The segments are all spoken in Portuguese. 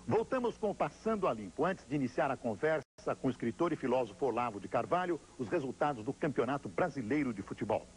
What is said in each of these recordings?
Voltamos com o Passando a Limpo. Antes de iniciar a conversa com o escritor e filósofo Olavo de Carvalho, os resultados do Campeonato Brasileiro de Futebol.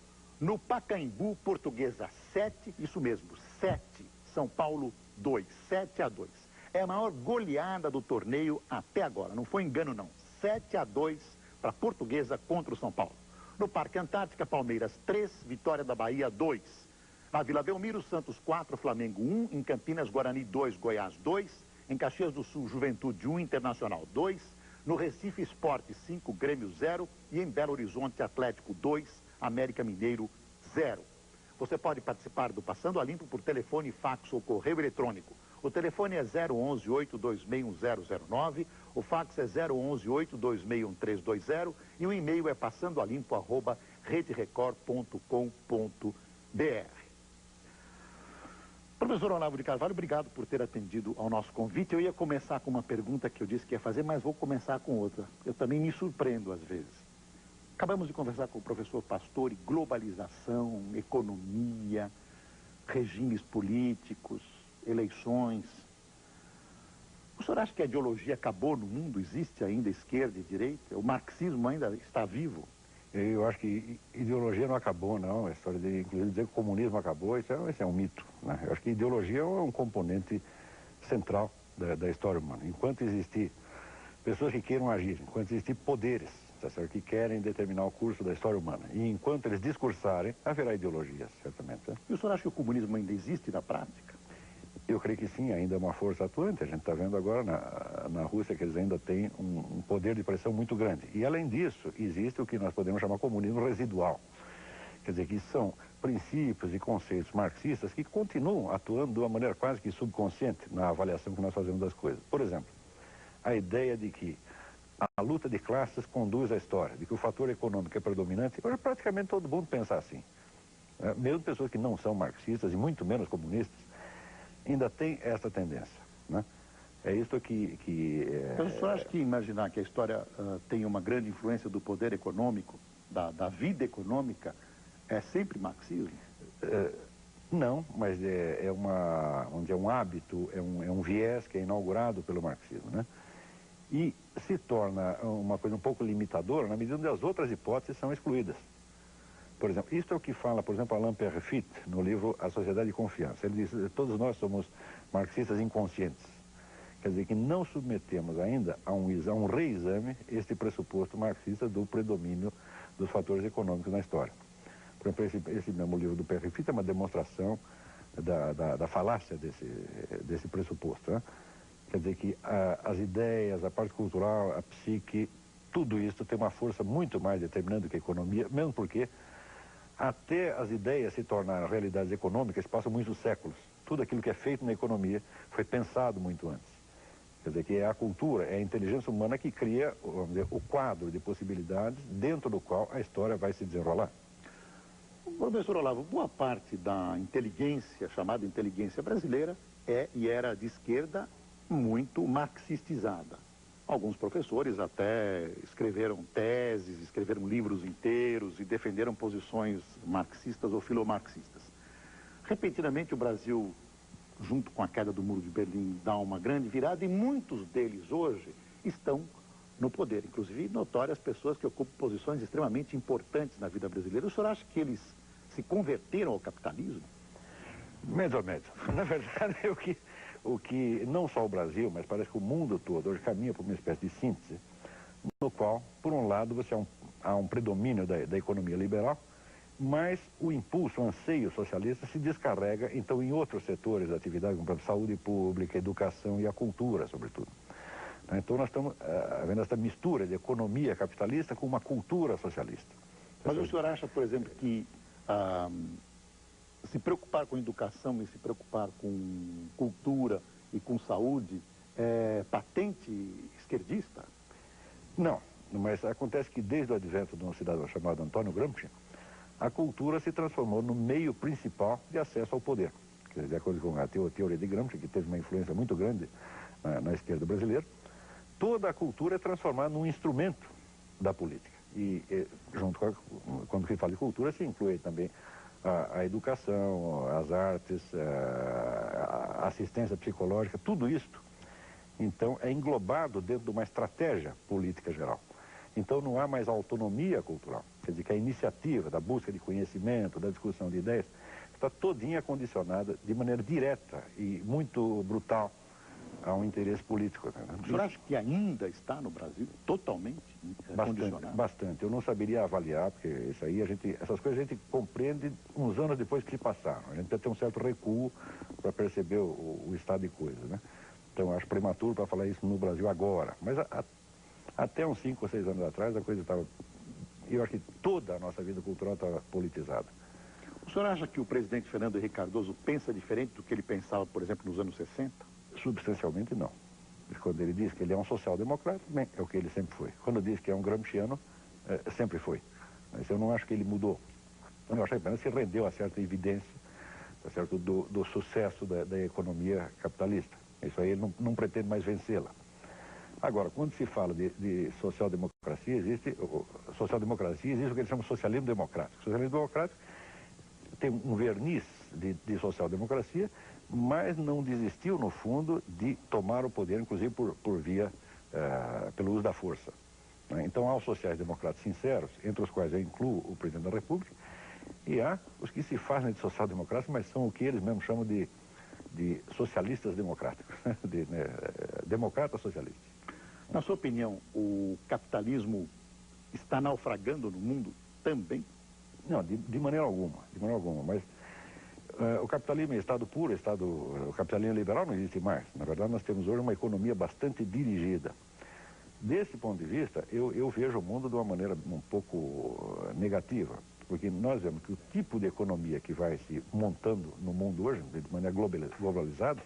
No Pacaembu, Portuguesa 7, isso mesmo, 7, São Paulo 2, 7-2. É a maior goleada do torneio até agora, não foi engano não. 7-2 para Portuguesa contra o São Paulo. No Parque Antártica, Palmeiras 3, Vitória da Bahia 2. Na Vila Belmiro, Santos 4, Flamengo 1, em Campinas, Guarani 2, Goiás 2. Em Caxias do Sul, Juventude 1, Internacional 2. No Recife, Esporte 5, Grêmio 0. E em Belo Horizonte, Atlético 2, América Mineiro 0. Você pode participar do Passando a Limpo por telefone, fax ou correio eletrônico. O telefone é 011-8261009, o fax é 011-8261320 e o e-mail é passandoalimpo@rederecord.com.br. Professor Olavo de Carvalho, obrigado por ter atendido ao nosso convite. Eu ia começar com uma pergunta que eu disse que ia fazer, mas vou começar com outra. Eu também me surpreendo às vezes. Acabamos de conversar com o professor Pastore, globalização, economia, regimes políticos, eleições. O senhor acha que a ideologia acabou no mundo? Existe ainda esquerda e direita? O marxismo ainda está vivo? Eu acho que ideologia não acabou, não. A história de, inclusive, dizer que o comunismo acabou, isso é um mito, né? Eu acho que ideologia é um componente central da história humana. Enquanto existir pessoas que queiram agir, enquanto existir poderes, tá certo, que querem determinar o curso da história humana, e enquanto eles discursarem, haverá ideologias, certamente. Né? E o senhor acha que o comunismo ainda existe na prática? Eu creio que sim, ainda é uma força atuante. A gente está vendo agora na Rússia que eles ainda têm um poder de pressão muito grande. E além disso, existe o que nós podemos chamar de comunismo residual. Quer dizer, que são princípios e conceitos marxistas que continuam atuando de uma maneira quase que subconsciente na avaliação que nós fazemos das coisas. Por exemplo, a ideia de que a luta de classes conduz à história, de que o fator econômico é predominante. Hoje praticamente todo mundo pensa assim. Mesmo pessoas que não são marxistas e muito menos comunistas, ainda tem essa tendência, né? É isso que Então, o senhor acha que imaginar que a história tem uma grande influência do poder econômico, da vida econômica, é sempre marxismo? Não, mas onde é um hábito, é um viés que é inaugurado pelo marxismo, né? E se torna uma coisa um pouco limitadora na medida onde as outras hipóteses são excluídas. Por exemplo, isto é o que fala, por exemplo, Alain Peyrefitte, no livro A Sociedade de Confiança. Ele diz, todos nós somos marxistas inconscientes. Quer dizer que não submetemos ainda a um reexame este pressuposto marxista do predomínio dos fatores econômicos na história. Por exemplo, esse mesmo livro do Peyrefitte é uma demonstração da falácia desse pressuposto, né? Quer dizer que as ideias, a parte cultural, a psique, tudo isso tem uma força muito mais determinante que a economia, mesmo porque até as ideias se tornarem realidades econômicas passam muitos séculos. Tudo aquilo que é feito na economia foi pensado muito antes. Quer dizer que é a cultura, é a inteligência humana que cria, vamos dizer, o quadro de possibilidades dentro do qual a história vai se desenrolar. Professor Olavo, boa parte da inteligência, chamada inteligência brasileira, é e era de esquerda muito marxistizada. Alguns professores até escreveram teses, escreveram livros inteiros e defenderam posições marxistas ou filomarxistas. Repentinamente o Brasil, junto com a queda do Muro de Berlim, dá uma grande virada e muitos deles hoje estão no poder. Inclusive notórias pessoas que ocupam posições extremamente importantes na vida brasileira. O senhor acha que eles se converteram ao capitalismo? Mais ou menos. Na verdade, o que não só o Brasil, mas parece que o mundo todo hoje caminha por uma espécie de síntese, no qual, por um lado, há um predomínio da economia liberal, mas o impulso, o anseio socialista se descarrega, então, em outros setores da atividade, como, por exemplo, saúde pública, educação e a cultura, sobretudo. Então, nós estamos vendo essa mistura de economia capitalista com uma cultura socialista. Mas o senhor acha, por exemplo, que se preocupar com educação e se preocupar com cultura e com saúde é patente esquerdista? Não, mas acontece que desde o advento de um cidadão chamado Antônio Gramsci, a cultura se transformou no meio principal de acesso ao poder. Quer dizer, de acordo com a teoria de Gramsci, que teve uma influência muito grande na esquerda brasileira, toda a cultura é transformada num instrumento da política. E junto quando se fala de cultura, se inclui também a educação, as artes, a assistência psicológica, tudo isto Então, é englobado dentro de uma estratégia política geral. Então, não há mais autonomia cultural. Quer dizer, que a iniciativa da busca de conhecimento, da discussão de ideias, está todinha condicionada de maneira direta e muito brutal a um interesse político. O senhor acha que ainda está no Brasil totalmente condicionado? Bastante. Eu não saberia avaliar, porque isso aí essas coisas a gente compreende uns anos depois que se passaram. A gente precisa ter um certo recuo para perceber o estado de coisas, né? Então, acho prematuro para falar isso no Brasil agora. Mas até uns 5 ou 6 anos atrás, a coisa estava... Eu acho que toda a nossa vida cultural estava politizada. O senhor acha que o presidente Fernando Henrique Cardoso pensa diferente do que ele pensava, por exemplo, nos anos 60? Substancialmente não. Quando ele diz que ele é um social-democrata, bem, é o que ele sempre foi. Quando diz que é um gramsciano, sempre foi. Mas eu não acho que ele mudou. Eu acho que apenas se rendeu a certa evidência, tá certo, do sucesso da economia capitalista. Isso aí ele não pretende mais vencê-la. Agora, quando se fala de social-democracia, existe o que eles chamam de socialismo democrático. O socialismo democrático tem um verniz de social-democracia, mas não desistiu, no fundo, de tomar o poder, inclusive pelo uso da força. Né? Então, há os sociais-democratas sinceros, entre os quais eu incluo o presidente da República, e há os que se fazem de social-democratas, mas são o que eles mesmos chamam de socialistas democráticos, democratas socialistas. Na sua opinião, o capitalismo está naufragando no mundo também? Não, de maneira alguma, mas o capitalismo é Estado puro, o capitalismo liberal não existe mais. Na verdade, nós temos hoje uma economia bastante dirigida. Desse ponto de vista, eu vejo o mundo de uma maneira um pouco negativa, porque nós vemos que o tipo de economia que vai se montando no mundo hoje, de maneira globalizada,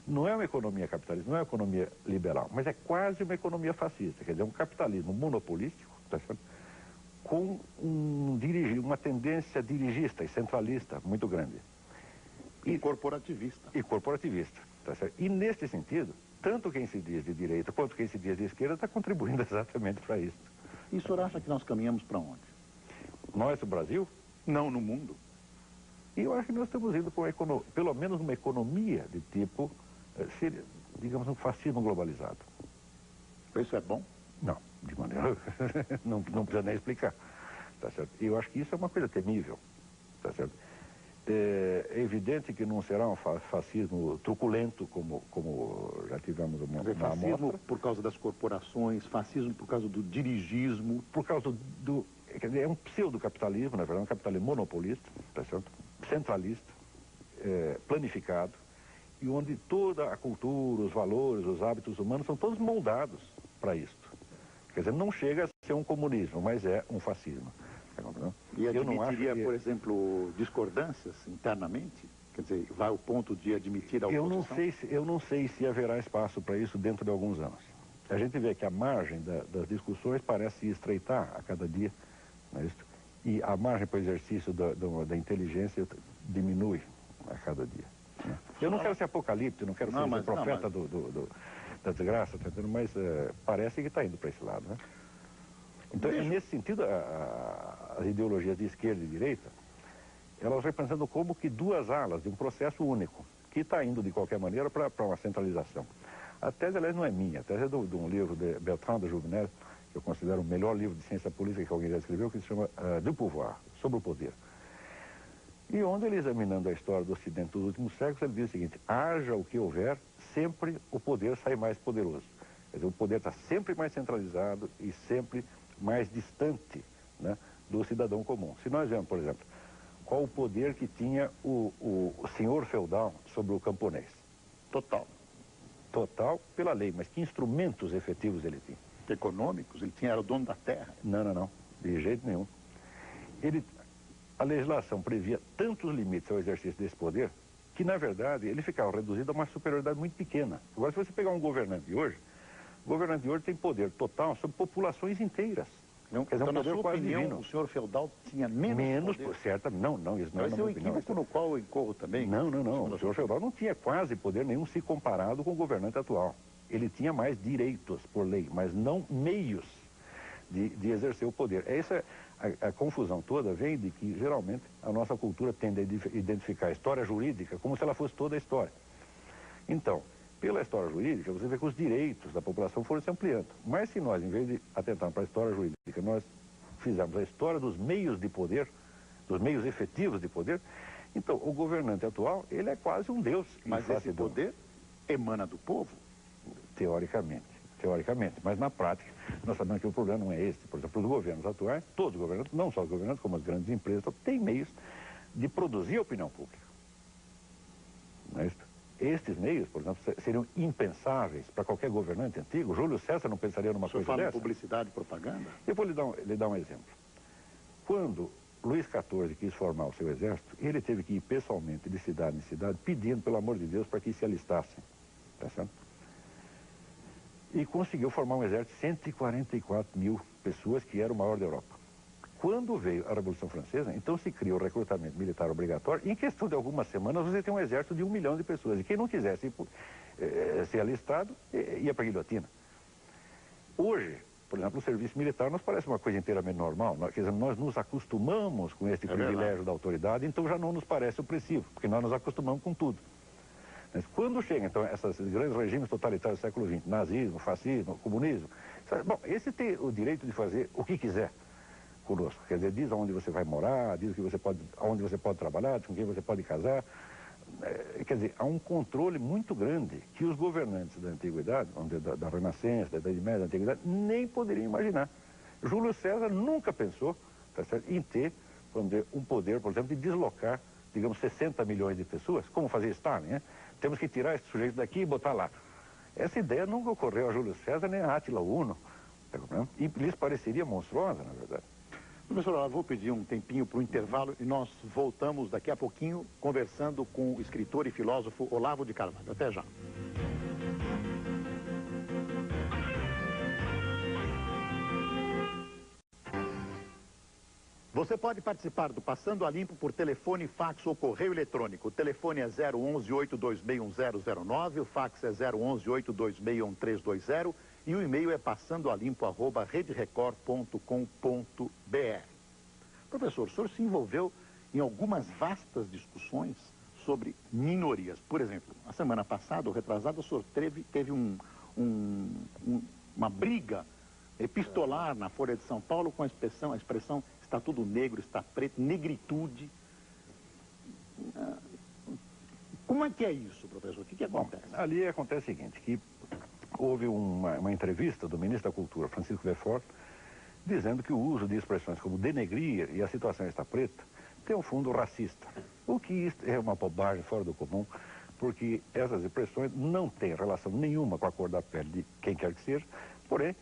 não é uma economia capitalista, não é uma economia liberal, mas é quase uma economia fascista, quer dizer, um capitalismo monopolístico, tá certo? Com uma tendência dirigista e centralista muito grande. E corporativista. E corporativista, tá certo? E nesse sentido, tanto quem se diz de direita quanto quem se diz de esquerda está contribuindo exatamente para isso. E o senhor acha que nós caminhamos para onde? Nós, o Brasil? Não, no mundo. E eu acho que nós estamos indo para pelo menos uma economia de tipo, digamos, um fascismo globalizado. Isso é bom? Não, de maneira... não precisa nem explicar, tá certo? E eu acho que isso é uma coisa temível, tá certo? É evidente que não será um fascismo truculento como já tivemos na amostra. Fascismo por causa das corporações, fascismo por causa do dirigismo. Por causa quer dizer, é um pseudo-capitalismo, na verdade, um capitalismo monopolista, tá certo? Centralista, planificado, e onde toda a cultura, os valores, os hábitos humanos são todos moldados para isto. Quer dizer, não chega a ser um comunismo, mas é um fascismo. E admitiria, por exemplo, discordâncias internamente? Quer dizer, vai ao ponto de admitir a oposição? Eu não sei se haverá espaço para isso dentro de alguns anos. A gente vê que a margem das discussões parece se estreitar a cada dia, não é isso? E a margem para o exercício da inteligência diminui a cada dia. Né? Eu não quero ser apocalíptico, não quero ser profeta da desgraça, mas parece que está indo para esse lado, né? Então, nesse sentido, as ideologias de esquerda e direita, elas representam como que duas alas de um processo único, que está indo, de qualquer maneira, para uma centralização. A tese, aliás, não é minha, a tese é de um livro de Bertrand de Juvenel, que eu considero o melhor livro de ciência política que alguém já escreveu, que se chama Du Pouvoir, sobre o poder. E onde ele, examinando a história do Ocidente dos últimos séculos, ele diz o seguinte: haja o que houver, sempre o poder sai mais poderoso. Quer dizer, o poder está sempre mais centralizado e sempre mais distante, né, do cidadão comum. Se nós vemos, por exemplo, qual o poder que tinha o senhor feudal sobre o camponês? Total. Total pela lei, mas que instrumentos efetivos ele tinha? Econômicos? Ele era o dono da terra? Não, de jeito nenhum. A legislação previa tantos limites ao exercício desse poder que, na verdade, ele ficava reduzido a uma superioridade muito pequena. Agora, se você pegar um governante de hoje, o governante de hoje tem poder total sobre populações inteiras. Não, quer dizer, então, um poder na sua quase opinião, divino. O senhor feudal tinha menos poder? Certo, não, isso não é na minha opinião. Esse é um equívoco no qual eu incorro também. Não. O senhor feudal não tinha quase poder nenhum se comparado com o governante atual. Ele tinha mais direitos por lei, mas não meios de exercer o poder. Essa a confusão toda vem de que, geralmente, a nossa cultura tende a identificar a história jurídica como se ela fosse toda a história. Então, pela história jurídica, você vê que os direitos da população foram se ampliando. Mas se nós, em vez de atentarmos para a história jurídica, nós fizermos a história dos meios de poder, dos meios efetivos de poder, então o governante atual, ele é quase um deus. Mas esse poder emana do povo? Teoricamente, mas na prática, nós sabemos que o problema não é esse. Por exemplo, os governos atuais, todos os governantes, não só os governantes, como as grandes empresas, têm meios de produzir a opinião pública. Não é isso? Estes meios, por exemplo, seriam impensáveis para qualquer governante antigo. Júlio César não pensaria numa coisa dessa. O senhor fala em publicidade e propaganda? Eu vou lhe dar um exemplo. Quando Luís XIV quis formar o seu exército, ele teve que ir pessoalmente de cidade em cidade, pedindo, pelo amor de Deus, para que se alistassem. Tá certo? E conseguiu formar um exército de 144 mil pessoas, que era o maior da Europa. Quando veio a Revolução Francesa, então se cria o recrutamento militar obrigatório, e em questão de algumas semanas você tem um exército de 1 milhão de pessoas, e quem não quisesse ser alistado, ia para a guilhotina. Hoje, por exemplo, o serviço militar nos parece uma coisa inteiramente normal, quer dizer, nós nos acostumamos com este privilégio da autoridade, então já não nos parece opressivo, porque nós nos acostumamos com tudo. Mas quando chega, então, esses grandes regimes totalitários do século XX, nazismo, fascismo, comunismo, bom, esse tem o direito de fazer o que quiser conosco. Quer dizer, diz aonde você vai morar, diz aonde você pode trabalhar, com quem você pode casar. Quer dizer, há um controle muito grande que os governantes da antiguidade, da Renascença, da Idade Média, da antiguidade, nem poderiam imaginar. Júlio César nunca pensou, tá certo, em ter, vamos dizer, um poder, por exemplo, de deslocar, digamos, 60 milhões de pessoas, como fazia Stalin, né? Temos que tirar esse sujeito daqui e botar lá. Essa ideia nunca ocorreu a Júlio César nem a Átila Uno, e lhes pareceria monstruosa, na verdade. Professor, eu vou pedir um tempinho para o intervalo e nós voltamos daqui a pouquinho conversando com o escritor e filósofo Olavo de Carvalho. Até já. Você pode participar do Passando a Limpo por telefone, fax ou correio eletrônico. O telefone é 011-826-1009, o fax é 011-826-1320 e o e-mail é passandoalimpo@rederecord.com.br. Professor, o senhor se envolveu em algumas vastas discussões sobre minorias. Por exemplo, a semana passada, ou retrasada, o senhor teve uma briga epistolar na Folha de São Paulo com a expressão está tudo negro, está preto, negritude. Como é que é isso, professor? O que acontece? Bom, ali acontece o seguinte, que houve uma entrevista do ministro da Cultura, Francisco Lefort, dizendo que o uso de expressões como denegrir e a situação está preta tem um fundo racista. O que é uma bobagem fora do comum, porque essas expressões não têm relação nenhuma com a cor da pele de quem quer que seja, porém,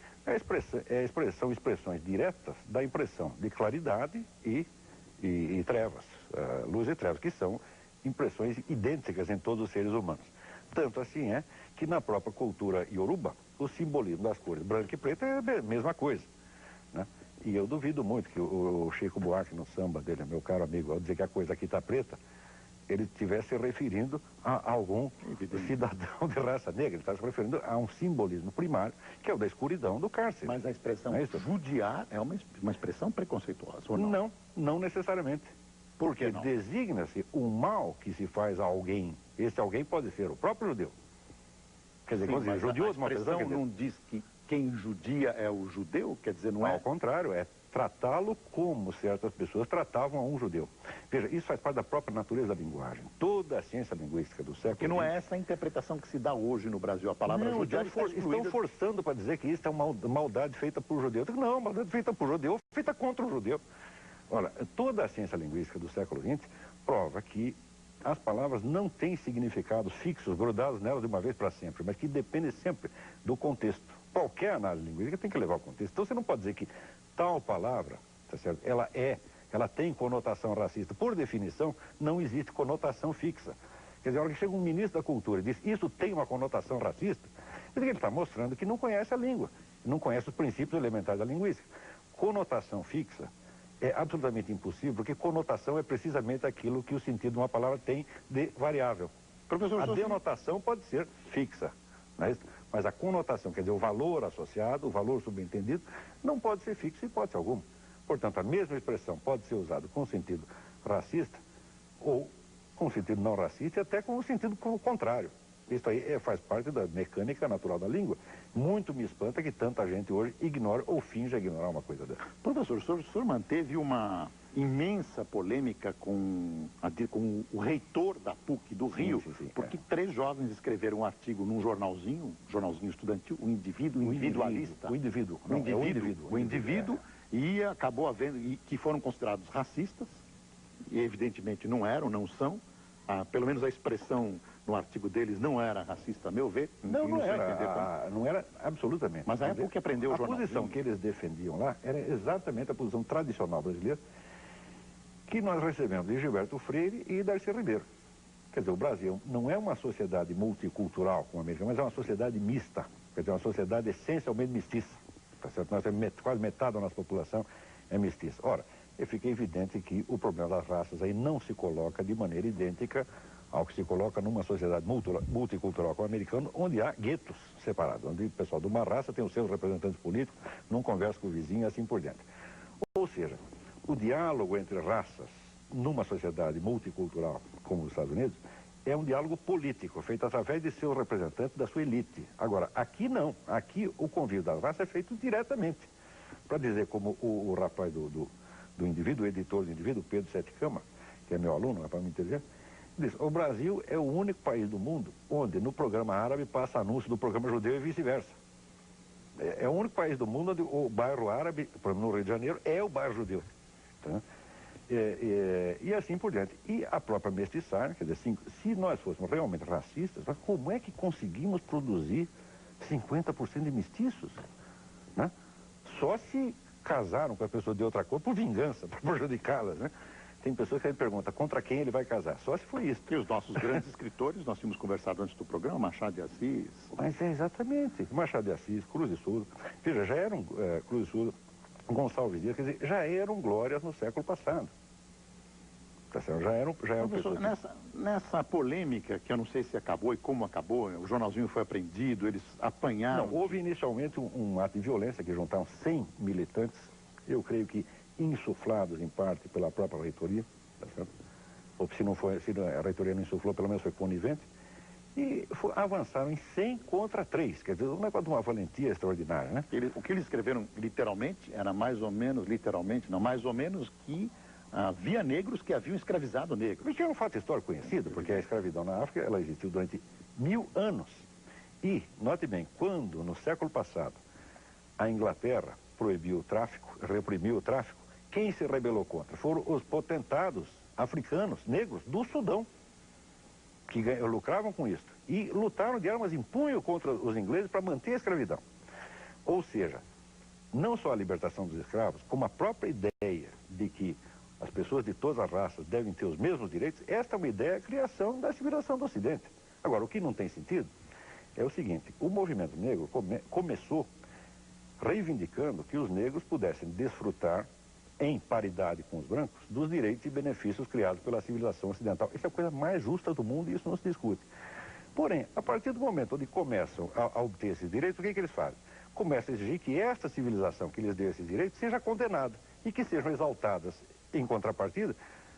são expressões diretas da impressão de claridade e trevas, luz e trevas, que são impressões idênticas em todos os seres humanos. Tanto assim é que na própria cultura ioruba, o simbolismo das cores branca e preta é a mesma coisa, né? E eu duvido muito que o Chico Buarque, no samba dele, meu caro amigo, ao dizer que a coisa aqui está preta, ele estivesse se referindo a algum cidadão de raça negra. Ele está se referindo a um simbolismo primário, que é o da escuridão do cárcere. Mas a expressão judiar é uma expressão preconceituosa, ou não? Não, não necessariamente. Porque designa-se o mal que se faz a alguém. Esse alguém pode ser o próprio judeu. Quer dizer, quando judeu, a expressão não diz que quem judia é o judeu? Quer dizer, não é? Ao contrário, é tratá-lo como certas pessoas tratavam a um judeu. Veja, isso faz parte da própria natureza da linguagem. Toda a ciência linguística do século XX... Porque não é essa a interpretação que se dá hoje no Brasil. A palavra judiar está excluída. Estão forçando para dizer que isso é uma maldade feita por judeu. Não, maldade feita por judeu, feita contra o judeu. Olha, toda a ciência linguística do século XX prova que as palavras não têm significados fixos, grudados nelas de uma vez para sempre, mas que dependem sempre do contexto. Qualquer análise linguística tem que levar ao contexto. Então você não pode dizer que tal palavra, tá certo? Ela tem conotação racista. Por definição, não existe conotação fixa. Quer dizer, a hora que chega um ministro da Cultura e diz isso tem uma conotação racista, ele está mostrando que não conhece a língua, não conhece os princípios elementares da linguística. Conotação fixa é absolutamente impossível, porque conotação é precisamente aquilo que o sentido de uma palavra tem de variável. Professor, a denotação pode ser fixa, mas a conotação, quer dizer, o valor associado, o valor subentendido, não pode ser fixo em hipótese alguma. Portanto, a mesma expressão pode ser usada com sentido racista ou com sentido não racista e até com o sentido contrário. Isso aí faz parte da mecânica natural da língua. Muito me espanta que tanta gente hoje ignore ou finja ignorar uma coisa dessa. Professor, o senhor manteve uma imensa polêmica com o reitor da PUC do Rio, porque 3 jovens escreveram um artigo num jornalzinho estudantil, o individualista. O indivíduo. E acabou havendo, que foram considerados racistas, e evidentemente não são. Pelo menos a expressão no artigo deles não era racista, a meu ver. Não era absolutamente. Mas a PUC aprendeu o jornal. A posição que eles defendiam lá era exatamente a posição tradicional brasileira que nós recebemos de Gilberto Freire e Darcy Ribeiro. Quer dizer, o Brasil não é uma sociedade multicultural como a americana, mas é uma sociedade mista. Quer dizer, uma sociedade essencialmente mestiça. Tá certo? Nós temos quase metade da nossa população é mestiça. Ora, fica evidente que o problema das raças aí não se coloca de maneira idêntica ao que se coloca numa sociedade multicultural como a americana, onde há guetos separados, onde o pessoal de uma raça tem os seus representantes políticos, não conversa com o vizinho e assim por diante. Ou seja, o diálogo entre raças numa sociedade multicultural como os Estados Unidos é um diálogo político, feito através de seus representantes da sua elite. Agora, aqui não. Aqui o convívio das raças é feito diretamente. Para dizer como o rapaz do indivíduo, o editor do indivíduo, Pedro Sete Câmara, que é meu aluno, é para me entender, diz: o Brasil é o único país do mundo onde no programa árabe passa anúncio do programa judeu e vice-versa. É o único país do mundo onde o bairro árabe, por exemplo, no Rio de Janeiro, é o bairro judeu. Tá? E assim por diante. E a própria mestiçagem, quer dizer, se nós fôssemos realmente racistas, mas como é que conseguimos produzir 50% de mestiços? Né? Só se casaram com a pessoa de outra cor por vingança, para prejudicá-las, né? Tem pessoas que aí perguntam contra quem ele vai casar. Só se foi isso. E os nossos grandes escritores, nós tínhamos conversado antes do programa, Machado de Assis. Mas é exatamente. Machado de Assis, Cruz de Souza. Veja, já eram Cruz de Souza, Gonçalves Dias, quer dizer, já eram glórias no século passado. Tá certo? Já eram pessoas. Nessa polêmica, que eu não sei se acabou e como acabou, o jornalzinho foi apreendido, eles apanharam. Não, houve inicialmente um ato de violência que juntaram 100 militantes, eu creio que insuflados em parte pela própria reitoria, tá certo? Ou se a reitoria não insuflou, pelo menos foi conivente, e avançaram em 100 contra 3, quer dizer, um negócio de uma valentia extraordinária, né? O que eles escreveram literalmente era mais ou menos que havia negros que haviam escravizado negros. Isso é um fato histórico conhecido, porque a escravidão na África, ela existiu durante 1000 anos. E, note bem, quando no século passado a Inglaterra proibiu o tráfico, reprimiu o tráfico, quem se rebelou contra? Foram os potentados africanos, negros, do Sudão, que lucravam com isso. E lutaram de armas em punho contra os ingleses para manter a escravidão. Ou seja, não só a libertação dos escravos, como a própria ideia de que as pessoas de todas as raças devem ter os mesmos direitos, esta é uma ideia da criação da civilização do Ocidente. Agora, o que não tem sentido é o seguinte: o movimento negro começou reivindicando que os negros pudessem desfrutar, em paridade com os brancos, dos direitos e benefícios criados pela civilização ocidental. Essa é a coisa mais justa do mundo e isso não se discute. Porém, a partir do momento onde começam a obter esses direitos, o que eles fazem? Começam a exigir que esta civilização que lhes deu esses direitos seja condenada e que sejam exaltadas, em contrapartida,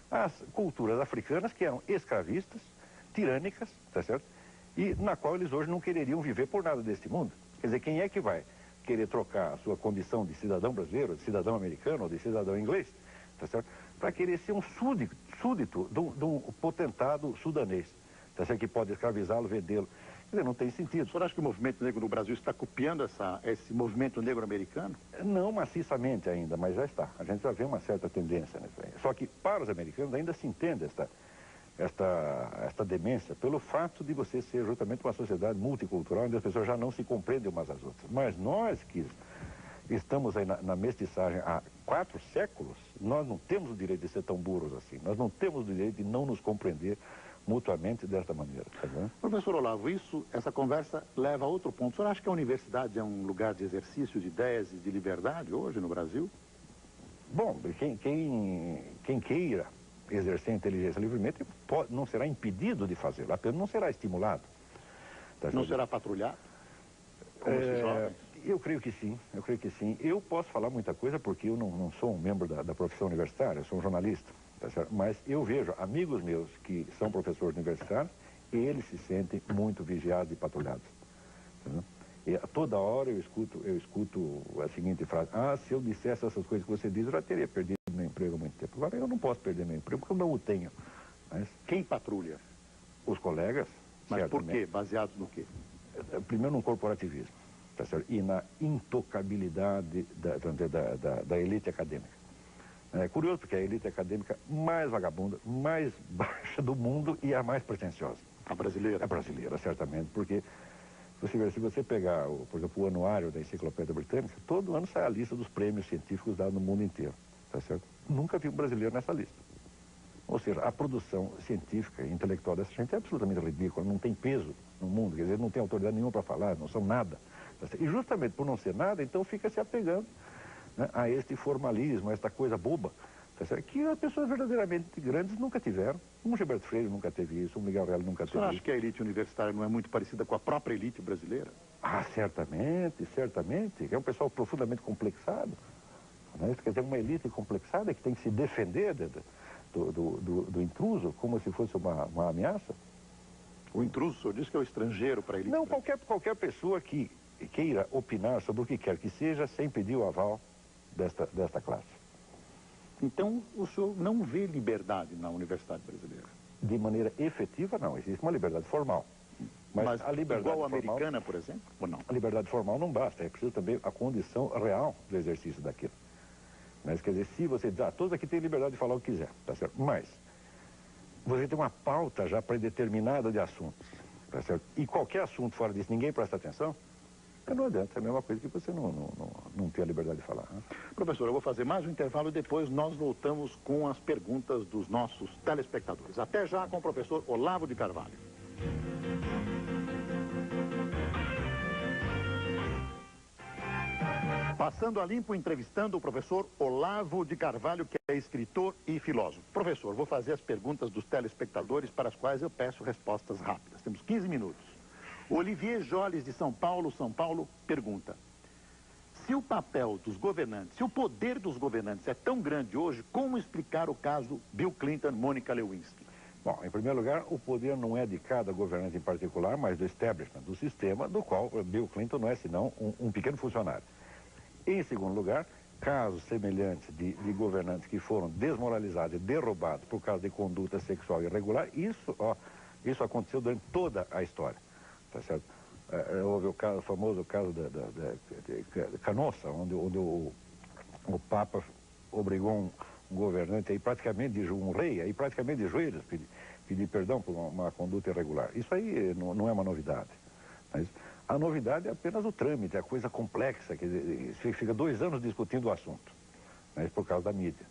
as culturas africanas que eram escravistas, tirânicas, tá certo? E na qual eles hoje não quereriam viver por nada deste mundo. Quer dizer, quem é que vai querer trocar a sua condição de cidadão brasileiro, de cidadão americano ou de cidadão inglês, tá certo? Para querer ser um súdito de um potentado sudanês, tá certo? Que pode escravizá-lo, vendê-lo. Quer dizer, não tem sentido. O senhor acha que o movimento negro no Brasil está copiando esse movimento negro americano? Não maciçamente ainda, mas já está. A gente já vê uma certa tendência nisso aí. Só que para os americanos ainda se entende esta demência pelo fato de você ser justamente uma sociedade multicultural onde as pessoas já não se compreendem umas às outras. Mas nós que estamos aí na mestiçagem há 4 séculos, nós não temos o direito de ser tão burros assim. Nós não temos o direito de não nos compreender mutuamente desta maneira. Tá vendo? Professor Olavo, essa conversa leva a outro ponto. O senhor acha que a universidade é um lugar de exercício de ideias e de liberdade hoje no Brasil? Bom, quem queira exercer a inteligência livremente não será impedido de fazê-lo, apenas não será estimulado. Tá, não será patrulhado? Como esses jovens? Eu creio que sim, Eu posso falar muita coisa porque eu não sou um membro da profissão universitária, eu sou um jornalista, tá certo? Mas eu vejo amigos meus que são professores universitários eles se sentem muito vigiados e patrulhados. Entendeu? E a toda hora eu escuto a seguinte frase: ah, se eu dissesse essas coisas que você diz, eu já teria perdido meu emprego há muito tempo. Agora eu não posso perder meu emprego porque eu não o tenho. Mas quem patrulha? os colegas. Mas por quê? Baseados no quê? Primeiro no corporativismo, tá certo? E na intocabilidade da elite acadêmica. É curioso porque é a elite acadêmica mais vagabunda, mais baixa do mundo e a mais pretensiosa. A brasileira? A brasileira, certamente, porque se você pegar, por exemplo, o anuário da Enciclopédia Britânica, todo ano sai a lista dos prêmios científicos dados no mundo inteiro, tá certo? Nunca vi um brasileiro nessa lista. Ou seja, a produção científica e intelectual dessa gente é absolutamente ridícula, não tem peso no mundo, quer dizer, não tem autoridade nenhuma para falar, não são nada. Tá certo? E justamente por não ser nada, então fica se apegando, né, a este formalismo, a esta coisa boba, tá certo? Que as pessoas verdadeiramente grandes nunca tiveram. Um Gilberto Freire nunca teve isso, um Miguel Reale nunca teve isso. Você acha que a elite universitária não é muito parecida com a própria elite brasileira? Ah, certamente, certamente. É um pessoal profundamente complexado. Né? Quer dizer, uma elite complexada que tem que se defender do intruso como se fosse uma ameaça. O intruso, o senhor diz que é o estrangeiro para a elite? Não, qualquer pessoa que queira opinar sobre o que quer que seja sem pedir o aval desta classe. Então, o senhor não vê liberdade na universidade brasileira? De maneira efetiva, não. Existe uma liberdade formal. Mas a liberdade igual a formal, americana, por exemplo, ou não? A liberdade formal não basta. É preciso também a condição real do exercício daquilo. Mas, quer dizer, se você diz, todos aqui têm liberdade de falar o que quiser, tá certo? Mas você tem uma pauta já predeterminada de assuntos, tá certo? E qualquer assunto fora disso, ninguém presta atenção, não adianta. É a mesma coisa que você não ter a liberdade de falar. Né? Professor, eu vou fazer mais um intervalo e depois nós voltamos com as perguntas dos nossos telespectadores. Até já com o professor Olavo de Carvalho. Passando a limpo, entrevistando o professor Olavo de Carvalho, que é escritor e filósofo. Professor, vou fazer as perguntas dos telespectadores para as quais eu peço respostas rápidas. Temos 15 minutos. Olivier Joles, de São Paulo, pergunta: se o papel dos governantes, se o poder dos governantes é tão grande hoje, como explicar o caso Bill Clinton, Mônica Lewinsky? Bom, em primeiro lugar, o poder não é de cada governante em particular, mas do establishment, do sistema, do qual Bill Clinton não é senão um pequeno funcionário. Em segundo lugar, casos semelhantes de governantes que foram desmoralizados e derrubados por causa de conduta sexual irregular, isso aconteceu durante toda a história. Tá certo? Houve o famoso caso de Canossa, onde o Papa obrigou um governante, um rei, aí praticamente de joelhos, pedir perdão por uma conduta irregular. Isso aí não é uma novidade. Mas a novidade é apenas o trâmite, a coisa complexa, quer dizer, fica 2 anos discutindo o assunto, mas por causa da mídia.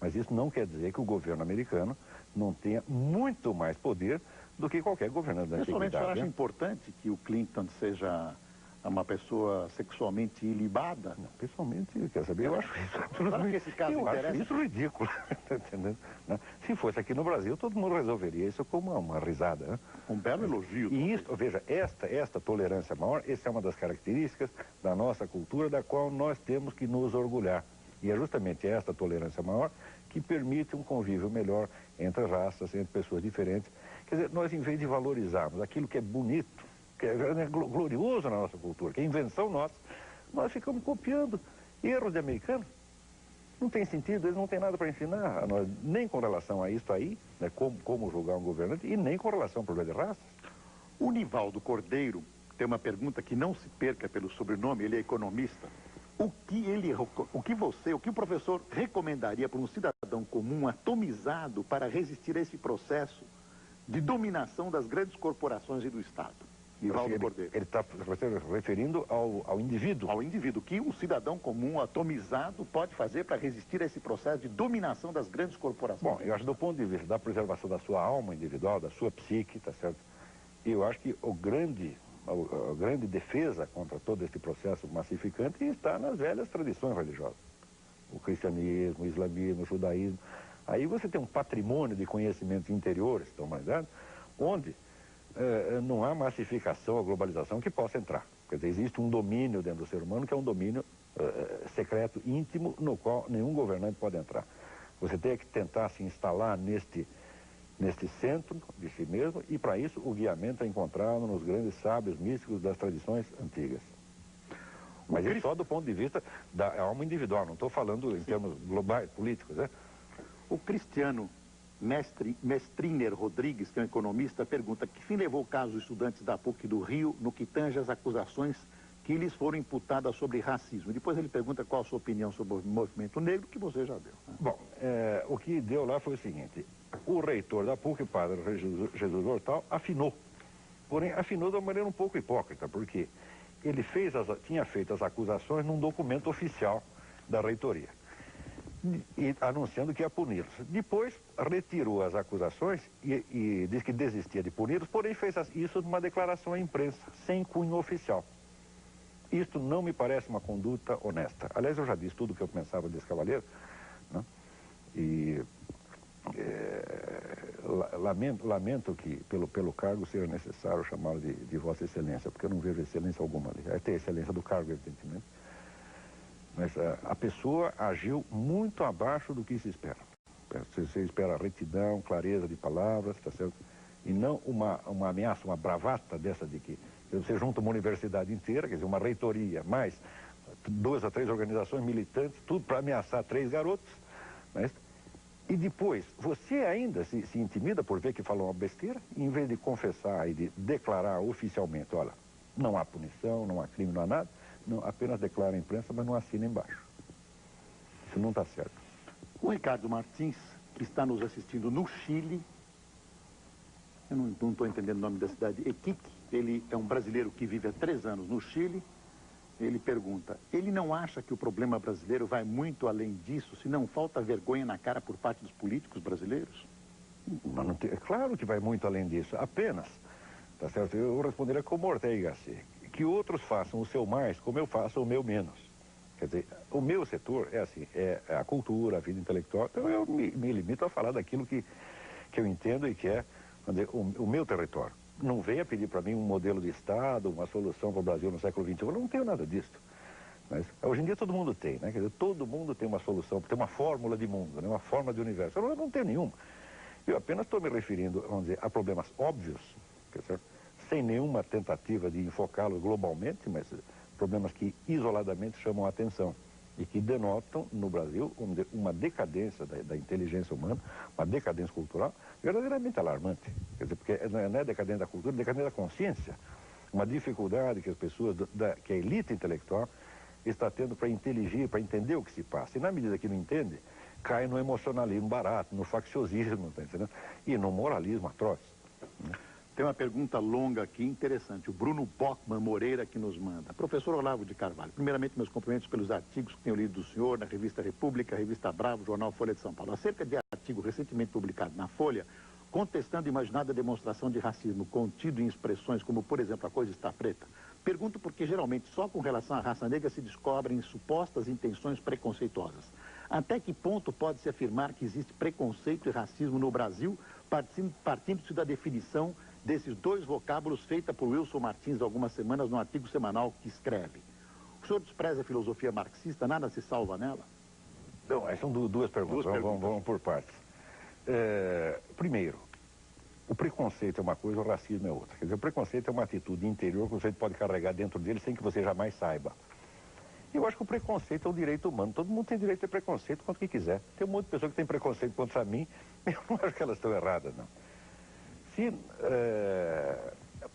Mas isso não quer dizer que o governo americano não tenha muito mais poder do que qualquer governante da antiguidade. Pessoalmente, o senhor acha importante que o Clinton seja uma pessoa sexualmente ilibada? Não, pessoalmente, quer saber, eu acho isso que esse caso acho isso ridículo. Tá entendendo? Se fosse aqui no Brasil, todo mundo resolveria isso como uma risada. Né? Um belo elogio. E isso, veja, esta tolerância maior, essa é uma das características da nossa cultura, da qual nós temos que nos orgulhar. E é justamente esta tolerância maior que permite um convívio melhor entre raças, entre pessoas diferentes. Quer dizer, nós, em vez de valorizarmos aquilo que é bonito, que é glorioso na nossa cultura, que é invenção nossa, nós ficamos copiando erros de americanos. Não tem sentido, eles não têm nada para ensinar a nós, nem com relação a isso aí, né, como julgar um governante, e nem com relação ao problema de raças. O Nivaldo Cordeiro tem uma pergunta que não se perca pelo sobrenome, ele é economista. O que o professor recomendaria para um cidadão comum atomizado para resistir a esse processo de dominação das grandes corporações e do Estado? Nivaldo Cordeiro. Ele está referindo ao indivíduo. Ao indivíduo. O que um cidadão comum atomizado pode fazer para resistir a esse processo de dominação das grandes corporações? Bom, eu acho do ponto de vista da preservação da sua alma individual, da sua psique, tá certo? Eu acho que a grande defesa contra todo esse processo massificante está nas velhas tradições religiosas. O cristianismo, o islamismo, o judaísmo. Aí você tem um patrimônio de conhecimentos interiores da humanidade, onde não há massificação ou globalização que possa entrar. Quer dizer, existe um domínio dentro do ser humano que é um domínio secreto, íntimo, no qual nenhum governante pode entrar. Você tem que tentar se instalar neste centro de si mesmo, e para isso o guiamento é encontrado nos grandes sábios místicos das tradições antigas. Mas isso só do ponto de vista da alma individual, não estou falando em termos globais, políticos, né? O Cristiano Mestriner Rodrigues, que é um economista, pergunta que fim levou o caso dos estudantes da PUC do Rio no que tange as acusações que lhes foram imputadas sobre racismo. Depois ele pergunta qual a sua opinião sobre o movimento negro, que você já deu. Né? Bom, o que deu lá foi o seguinte: o reitor da PUC, padre Jesus Hortal, afinou. Porém, afinou de uma maneira um pouco hipócrita, porque ele tinha feito as acusações num documento oficial da reitoria, e anunciando que ia puni-los. Depois, retirou as acusações e disse que desistia de puni-los, porém fez isso numa declaração à imprensa, sem cunho oficial. Isto não me parece uma conduta honesta. Aliás, eu já disse tudo o que eu pensava desse cavaleiro, né? E lamento que, pelo cargo, seja necessário chamá-lo de Vossa Excelência, porque eu não vejo excelência alguma ali. Tem a excelência do cargo, evidentemente. Mas a pessoa agiu muito abaixo do que se espera. Você espera retidão, clareza de palavras, tá certo? E não uma ameaça, uma bravata dessa de que você junta uma universidade inteira, quer dizer, uma reitoria, mais 2 a 3 organizações militantes, tudo para ameaçar 3 garotos, né? E depois, você ainda se intimida por ver que falou uma besteira, em vez de confessar e de declarar oficialmente, olha, não há punição, não há crime, não há nada, não, apenas declara à imprensa, mas não assina embaixo. Isso não está certo. O Ricardo Martins, que está nos assistindo no Chile, eu não estou entendendo o nome da cidade, Iquique, ele é um brasileiro que vive há 3 anos no Chile. Ele pergunta, ele não acha que o problema brasileiro vai muito além disso, se não falta vergonha na cara por parte dos políticos brasileiros? Mas não tem, é claro que vai muito além disso, apenas, tá certo? Eu responderia como Ortega y Gasset, que outros façam o seu mais como eu faço o meu menos. Quer dizer, o meu setor é assim, é a cultura, a vida intelectual, então eu me limito a falar daquilo que eu entendo e que é, vamos dizer, o meu território. Não venha pedir para mim um modelo de Estado, uma solução para o Brasil no século XXI. Eu não tenho nada disso. Mas hoje em dia todo mundo tem, né? Quer dizer, todo mundo tem uma solução, tem uma fórmula de mundo, né? Uma fórmula de universo. Eu não tenho nenhuma. Eu apenas estou me referindo, vamos dizer, a problemas óbvios, quer dizer, sem nenhuma tentativa de enfocá-los globalmente, mas problemas que isoladamente chamam a atenção e que denotam no Brasil uma decadência da inteligência humana, uma decadência cultural verdadeiramente alarmante. Quer dizer, porque não é decadência da cultura, é decadência da consciência. Uma dificuldade que as pessoas, que a elite intelectual está tendo para inteligir, para entender o que se passa. E na medida que não entende, cai no emocionalismo barato, no facciosismo, tá entendendo? E no moralismo atroz. Né? Tem uma pergunta longa aqui, interessante. O Bruno Bockman Moreira que nos manda. Professor Olavo de Carvalho, primeiramente meus cumprimentos pelos artigos que tenho lido do senhor na Revista República, Revista Bravo, Jornal Folha de São Paulo. Acerca de artigo recentemente publicado na Folha, contestando imaginada demonstração de racismo contido em expressões como, por exemplo, a coisa está preta, pergunto porque geralmente só com relação à raça negra se descobrem supostas intenções preconceituosas. Até que ponto pode-se afirmar que existe preconceito e racismo no Brasil, partindo-se da definição desses 2 vocábulos feita por Wilson Martins há algumas semanas no artigo semanal que escreve? O senhor despreza a filosofia marxista? Nada se salva nela? Não, são 2 perguntas. Vamos por partes. Primeiro, o preconceito é uma coisa, o racismo é outra. Quer dizer, o preconceito é uma atitude interior que você pode carregar dentro dele sem que você jamais saiba. Eu acho que o preconceito é um direito humano. Todo mundo tem direito a ter preconceito contra o que quiser. Tem um monte de pessoas que tem preconceito contra mim, eu não acho que elas estão erradas, não. Se,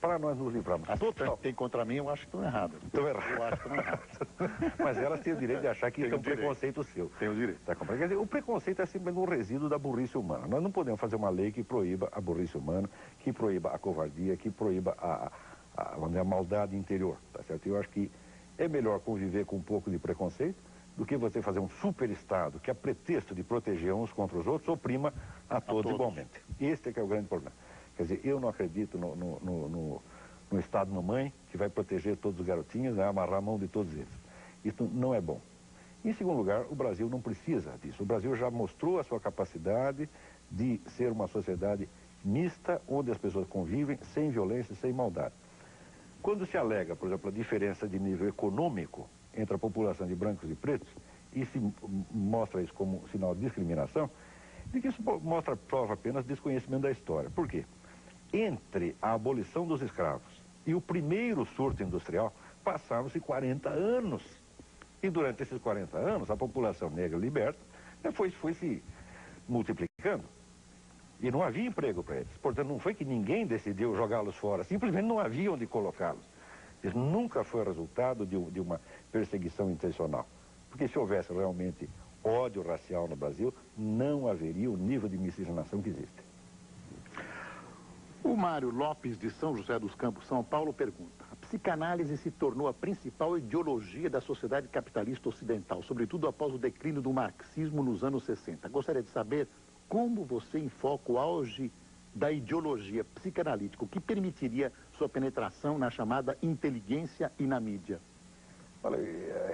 para nós nos livrarmos... Todas que tem contra mim, eu acho que estão erradas. Estão erradas. Eu acho que estão erradas. Mas elas têm o direito de achar que isso é um preconceito seu. Tem o direito. Tá, quer dizer, o preconceito é simplesmente um resíduo da burrice humana. Nós não podemos fazer uma lei que proíba a burrice humana, que proíba a covardia, que proíba a maldade interior, tá certo? Eu acho que é melhor conviver com um pouco de preconceito do que você fazer um super Estado que, a pretexto de proteger uns contra os outros, oprima a todos igualmente. Este é que é o grande problema. Quer dizer, eu não acredito no Estado mamãe que vai proteger todos os garotinhos, vai amarrar a mão de todos eles. Isso não é bom. Em segundo lugar, o Brasil não precisa disso. O Brasil já mostrou a sua capacidade de ser uma sociedade mista, onde as pessoas convivem sem violência, sem maldade. Quando se alega, por exemplo, a diferença de nível econômico entre a população de brancos e pretos, e se mostra isso como sinal de discriminação, E que isso prova apenas desconhecimento da história. Por quê? Entre a abolição dos escravos e o primeiro surto industrial, passaram-se 40 anos. E durante esses 40 anos, a população negra liberta foi se multiplicando. E não havia emprego para eles. Portanto, não foi que ninguém decidiu jogá-los fora, simplesmente não havia onde colocá-los. Isso nunca foi resultado de uma perseguição intencional. Porque se houvesse realmente ódio racial no Brasil, não haveria o nível de miscigenação que existe. O Mário Lopes, de São José dos Campos, São Paulo, pergunta: a psicanálise se tornou a principal ideologia da sociedade capitalista ocidental, sobretudo após o declínio do marxismo nos anos 60. Gostaria de saber como você enfoca o auge da ideologia psicanalítica, o que permitiria sua penetração na chamada inteligência e na mídia. Olha,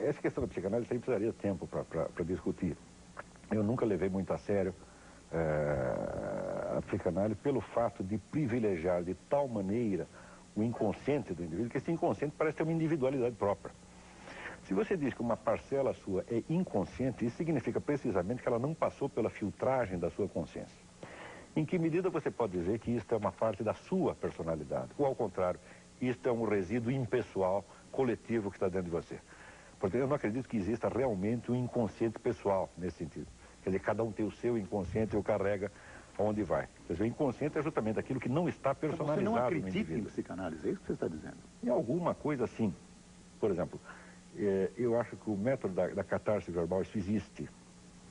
essa questão da psicanálise aí precisaria tempo para discutir. Eu nunca levei muito a sério a psicanálise pelo fato de privilegiar de tal maneira o inconsciente do indivíduo, que esse inconsciente parece ter uma individualidade própria. Se você diz que uma parcela sua é inconsciente, isso significa precisamente que ela não passou pela filtragem da sua consciência. Em que medida você pode dizer que isto é uma parte da sua personalidade? Ou, ao contrário, isto é um resíduo impessoal, coletivo que está dentro de você? Portanto, eu não acredito que exista realmente um inconsciente pessoal nesse sentido. Quer dizer, cada um tem o seu inconsciente e o carrega aonde vai. Quer dizer, o inconsciente é justamente aquilo que não está personalizado no indivíduo. Você não acredita em psicanálise, é isso que você está dizendo? Em alguma coisa, sim. Por exemplo, eu acho que o método da catarse verbal, isso existe.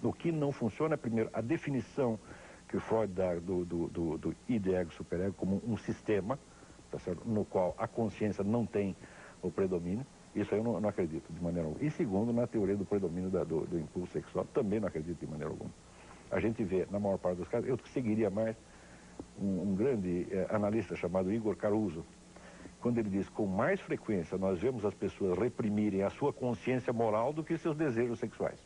O que não funciona é, primeiro, a definição que o Freud dá do id, ego, superego como um sistema, tá certo? No qual a consciência não tem o predomínio. Isso aí eu não acredito de maneira alguma. E segundo, na teoria do predomínio do impulso sexual, também não acredito de maneira alguma. A gente vê, na maior parte dos casos, eu seguiria mais um grande analista chamado Igor Caruso, quando ele diz, com mais frequência nós vemos as pessoas reprimirem a sua consciência moral do que seus desejos sexuais.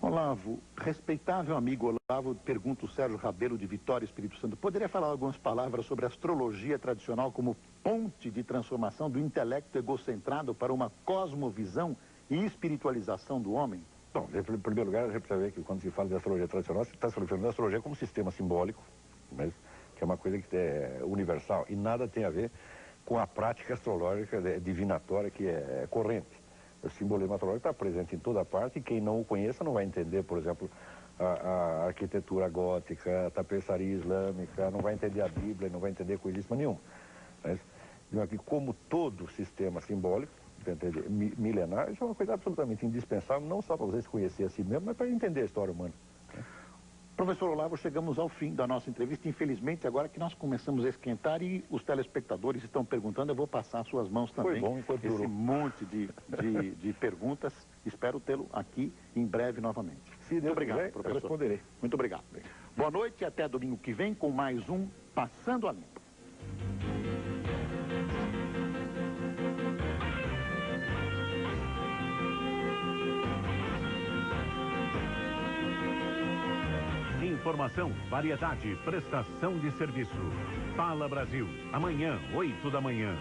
Olavo, respeitável amigo Olavo, pergunta o Sérgio Rabelo de Vitória, Espírito Santo, poderia falar algumas palavras sobre a astrologia tradicional como ponte de transformação do intelecto egocentrado para uma cosmovisão e espiritualização do homem? Bom, em primeiro lugar, a gente precisa ver que quando se fala de astrologia tradicional, se está se referindo à astrologia como sistema simbólico, mas, que é uma coisa que é universal e nada tem a ver com a prática astrológica divinatória que é corrente. O simbolismo astrológico está presente em toda parte e quem não o conheça não vai entender, por exemplo, a arquitetura gótica, a tapeçaria islâmica, não vai entender a Bíblia, não vai entender coisíssima nenhuma. Mas, como todo sistema simbólico, milenar, isso é uma coisa absolutamente indispensável, não só para você se conhecer a si mesmo, mas para entender a história humana. Professor Olavo, chegamos ao fim da nossa entrevista. Infelizmente, agora que nós começamos a esquentar e os telespectadores estão perguntando, eu vou passar às suas mãos também. Foi bom enquanto durou. Esse monte de perguntas. Espero tê-lo aqui em breve novamente. Se Deus quiser, professor, eu responderei. Muito obrigado. Boa noite e até domingo que vem com mais um Passando a Limpo. Informação, variedade, prestação de serviço. Fala Brasil, amanhã, 8 da manhã.